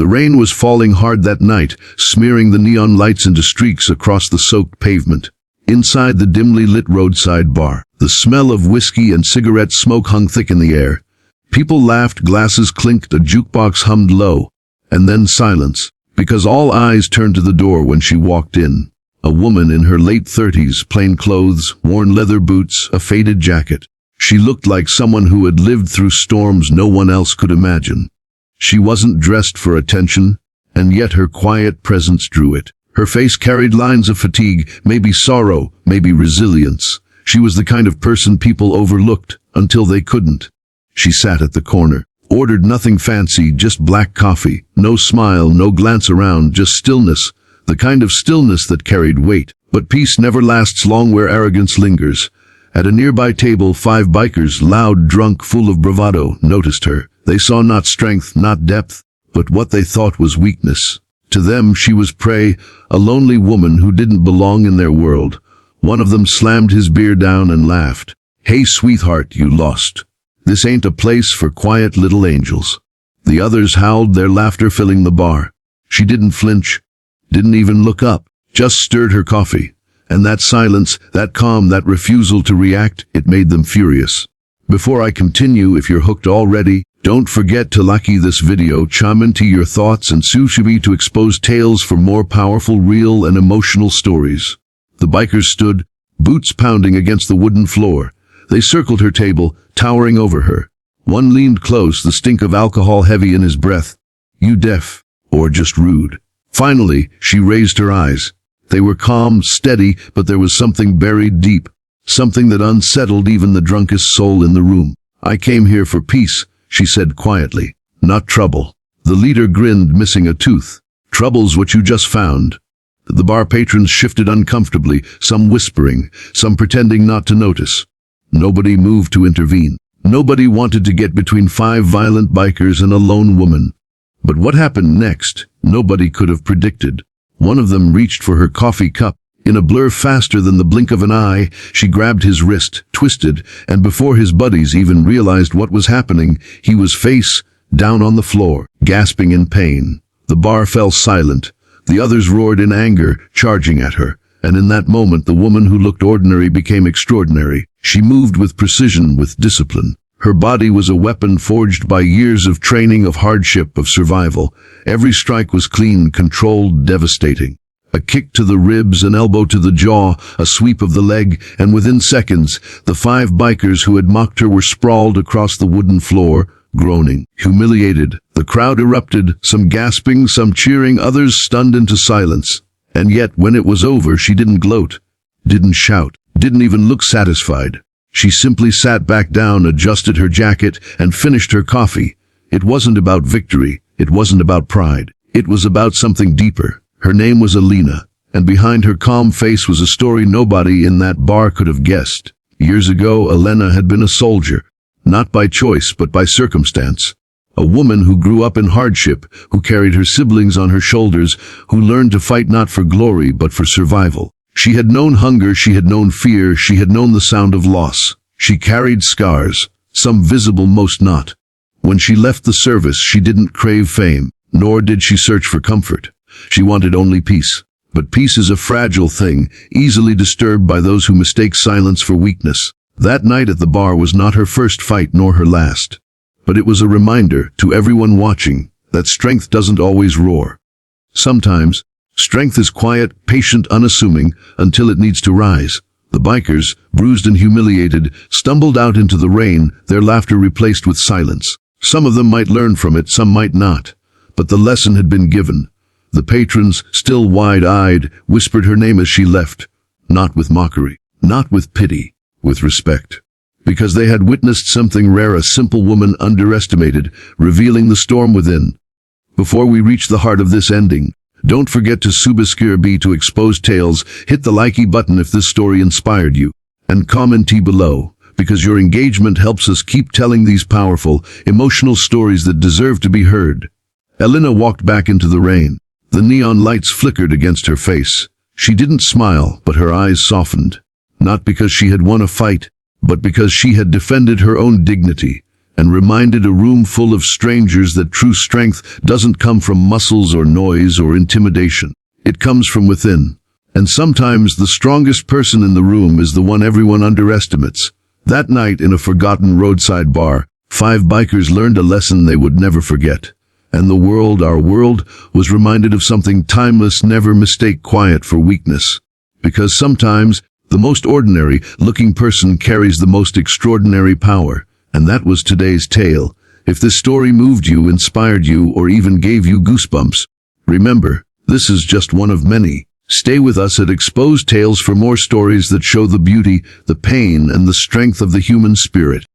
The rain was falling hard that night, smearing the neon lights into streaks across the soaked pavement. Inside the dimly lit roadside bar, the smell of whiskey and cigarette smoke hung thick in the air. People laughed, glasses clinked, a jukebox hummed low. And then silence, because all eyes turned to the door when she walked in. A woman in her late 30s, plain clothes, worn leather boots, a faded jacket. She looked like someone who had lived through storms no one else could imagine. She wasn't dressed for attention, and yet her quiet presence drew it. Her face carried lines of fatigue, maybe sorrow, maybe resilience. She was the kind of person people overlooked until they couldn't. She sat at the corner, ordered nothing fancy, just black coffee. No smile, no glance around, just stillness. The kind of stillness that carried weight. But peace never lasts long where arrogance lingers. At a nearby table, 5 bikers, loud, drunk, full of bravado, noticed her. They saw not strength, not depth, but what they thought was weakness. To them, she was prey, a lonely woman who didn't belong in their world. One of them slammed his beer down and laughed. "Hey, sweetheart, you lost. This ain't a place for quiet little angels." The others howled, their laughter filling the bar. She didn't flinch, didn't even look up, just stirred her coffee. And that silence, that calm, that refusal to react, it made them furious. Before I continue, if you're hooked already, don't forget to like this video, chime into your thoughts, and subscribe to expose tales for more powerful, real, and emotional stories. The bikers stood, boots pounding against the wooden floor. They circled her table, towering over her. One leaned close, the stink of alcohol heavy in his breath. "You deaf, or just rude?" Finally, she raised her eyes. They were calm, steady, but there was something buried deep. Something that unsettled even the drunkest soul in the room. "I came here for peace," she said quietly, "not trouble." The leader grinned, missing a tooth. "Trouble's what you just found." The bar patrons shifted uncomfortably, some whispering, some pretending not to notice. Nobody moved to intervene. Nobody wanted to get between 5 violent bikers and a lone woman. But what happened next, nobody could have predicted. One of them reached for her coffee cup. In a blur faster than the blink of an eye, she grabbed his wrist, twisted, and before his buddies even realized what was happening, he was face down on the floor, gasping in pain. The bar fell silent. The others roared in anger, charging at her. And in that moment, the woman who looked ordinary became extraordinary. She moved with precision, with discipline. Her body was a weapon forged by years of training, of hardship, of survival. Every strike was clean, controlled, devastating. A kick to the ribs, an elbow to the jaw, a sweep of the leg, and within seconds, the 5 bikers who had mocked her were sprawled across the wooden floor, groaning, humiliated. The crowd erupted, some gasping, some cheering, others stunned into silence. And yet, when it was over, she didn't gloat, didn't shout, didn't even look satisfied. She simply sat back down, adjusted her jacket, and finished her coffee. It wasn't about victory. It wasn't about pride. It was about something deeper. Her name was Alina, and behind her calm face was a story nobody in that bar could have guessed. Years ago, Elena had been a soldier, not by choice but by circumstance. A woman who grew up in hardship, who carried her siblings on her shoulders, who learned to fight not for glory but for survival. She had known hunger, she had known fear, she had known the sound of loss. She carried scars, some visible, most not. When she left the service, she didn't crave fame, nor did she search for comfort. She wanted only peace. But peace is a fragile thing, easily disturbed by those who mistake silence for weakness. That night at the bar was not her first fight nor her last. But it was a reminder to everyone watching that strength doesn't always roar. Sometimes, strength is quiet, patient, unassuming, until it needs to rise. The bikers, bruised and humiliated, stumbled out into the rain, their laughter replaced with silence. Some of them might learn from it, some might not. But the lesson had been given. The patrons, still wide-eyed, whispered her name as she left. Not with mockery, not with pity, with respect. Because they had witnessed something rare, a simple woman underestimated, revealing the storm within. Before we reach the heart of this ending, don't forget to subscribe to Expose Tales, hit the likey button if this story inspired you, and comment below, because your engagement helps us keep telling these powerful, emotional stories that deserve to be heard. Elena walked back into the rain. The neon lights flickered against her face. She didn't smile, but her eyes softened. Not because she had won a fight, but because she had defended her own dignity. and reminded a room full of strangers that true strength doesn't come from muscles or noise or intimidation. It comes from within. And sometimes the strongest person in the room is the one everyone underestimates. That night in a forgotten roadside bar, 5 bikers learned a lesson they would never forget. And the world, our world, was reminded of something timeless: never mistake quiet for weakness. Because sometimes, the most ordinary-looking person carries the most extraordinary power. And that was today's tale. If this story moved you, inspired you, or even gave you goosebumps, remember, this is just one of many. Stay with us at Exposed Tales for more stories that show the beauty, the pain, and the strength of the human spirit.